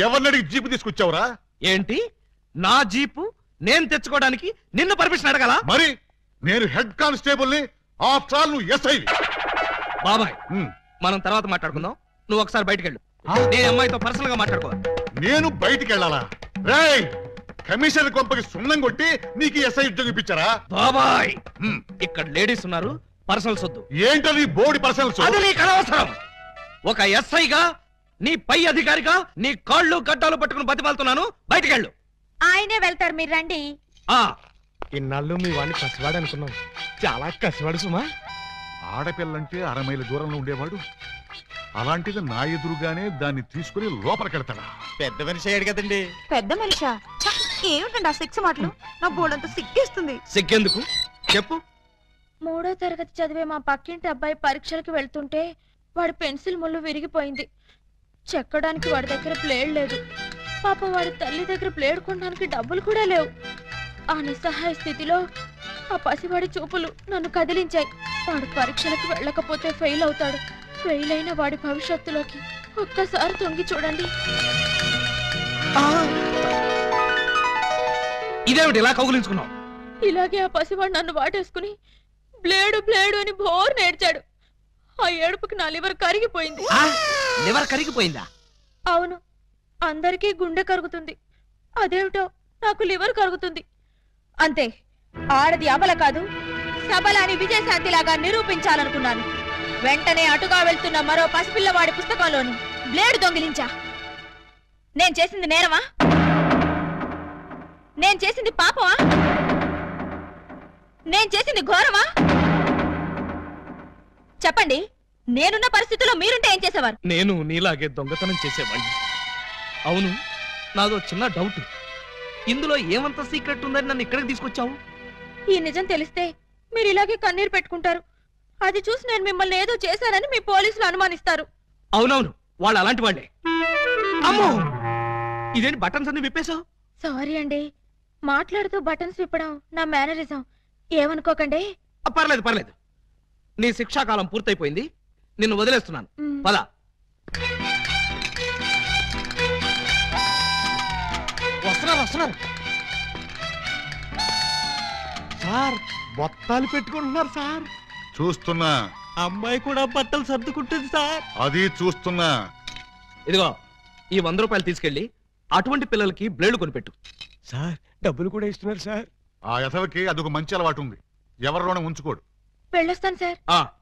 ఎవరినడికి jeep తీసుకొచ్చావురా? ఏంటి నా jeep నేను తెచ్చుకోవడానికి నిన్ను పర్మిషన్ అడగాల? మరి నేను హెడ్ కానిస్టేబుల్ ని, ఆఫ్టర్ ఆల్ నువ్వు ఎస్ఐ. బాబాయ్ మనం తర్వాత మాట్లాడుకుందాం. నువ్వు ఒకసారి బయటికి వెళ్ళు. నేను అమ్మాయితో పర్సనల్ గా మాట్లాడుకో. నేను బయటికి వెళ్ళాలా? రేయ్, కమిషనర్ కొంపకి సున్నం కొట్టి నీకు ఎస్ఐ ఉద్యోగం ఇప్పించారా? బాబాయ్ ఇక్కడ లేడీస్ ఉన్నారు, పర్సనల్స్ వద్దు. ఏంటది బోడి పర్సనల్స్? అది నీకు అనవసరం. ఒక ఎస్ఐగా నీ పై అధికారిగా నీ కాళ్ళు గడ్డాలు పట్టుకుని బతిమాలుతున్నాను. బయటికి వెళ్ళు. ఆయనే వెళ్తారు, మీరు రండి. ఇన్నాళ్ళు మీ వాడిని కసివాడు అనుకున్నాం, చాలా కసివాడు సుమా. ఆడపిల్లంటే 6 మైళ్ళ దూరంలో ఉండేవాడు, అలాంటిది నా ఎదురుగానే దాన్ని తీసుకుని లోపలికెళ్తాడా? పెద్ద మనిషి అయ్యాడు కదండి. పెద్ద మనిషా? ఏమిటండి ఆ సిక్స్ మాటలు? నా బోర్డంతా సిగ్గేస్తుంది. సిగ్గెందుకు చెప్పు. 3వ తరగతి చదివే మా పక్కింటి అబ్బాయి పరీక్షలకు వెళ్తుంటే వాడి పెన్సిల్ ముళ్ళు విరిగిపోయింది. చెక్కడానికి వాడి దగ్గర ప్లేడ్ లేదు. పాప వాడి తల్లి దగ్గర ప్లేడ్ కొనడానికి డబ్బులు కూడా లేవు. ఆ నిస్సహాయ స్థితిలో ఆ పసివాడి చూపులు నన్ను కదిలించాయి. వాడు పరీక్షలకు వెళ్ళకపోతే ఫెయిల్ అవుతాడు. ఫెయిల్ అయిన వాడి భవిష్యత్తులోకి ఒక్కసారి తొంగి చూడండి. ఇదేమిటి ఇలా కౌగులించుకున్నావు? ఇలాగే ఆ పసివాడు నన్ను వాటేసుకుని బ్లేడు బ్లేడు అని బోర్ నేర్చాడు. ఆ ఏడుపుకి నా లివర్ కరిగిపోయింది. లివర్ కరిగిపోయిందా? అవును, అందరికీ గుండె కరుగుతుంది, అదేమిటో నాకు లివర్ కరుగుతుంది. అంతే, ఆడది అబల కాదు, సబల అని విజయశాంతిలాగా నిరూపించాలనుకున్నాను. వెంటనే అటుగా వెళ్తున్న మరో పసిపిల్లవాడి పుస్తకంలోని బ్లేడు దొంగిలించా. నేను చేసింది నేరమా? నేను చేసింది పాపమా? నేను చేసింది ఘోరమా? చెప్పండి, నేనున్న పరిస్థితుల్లో మీరుంటే ఏం చేసేవారు? నేను నీలాగే దొంగతనం చేసేవాడిని. అవును, నాదో చిన్న డౌట్. ఇందులో ఏమంత సీక్రెట్ ఉందని నన్ను ఇక్కడికి తీసుకొచ్చావు? ఈ నిజం తెలిస్తే మీరు ఇలాగే కన్నీరు పెట్టుకుంటారు. అది చూసి నేను మిమ్మల్ని ఏదో చేశానని మీ పోలీసులు అనుమానిస్తారు. అవునవును, వాళ్ళు అలాంటి వాళ్ళే. అమ్మో, ఇదేంటి బటన్స్ అన్ని విప్పేశావు? సారీ అండి, మాట్లాడుతూ బటన్స్ విప్పడం నా మేనరిజం, ఏమనుకోకండి. పర్లేదు పర్లేదు, నీ శిక్షాకాలం పూర్తయిపోయింది, నిన్ను వదిలేస్తున్నాను. పద. వస్తున్నారు వస్తున్నారు. సార్, బొత్తాలు పెట్టుకుంటున్నారు సార్. చూస్తున్నా. అమ్మాయి కూడా బట్టలు సర్దుకుంటుంది సార్. అది చూస్తున్నా. ఇదిగో ఈ 100 రూపాయలు తీసుకెళ్లి అటువంటి పిల్లలకి బ్లేడ్ కొనిపెట్టు. సార్, డబ్బులు కూడా ఇస్తున్నారు సార్. ఆ యథవకి అదొక మంచి అలవాటు ఉంది, ఎవరిలోనే ఉంచుకోడు. వెళ్ళొస్తాను సార్.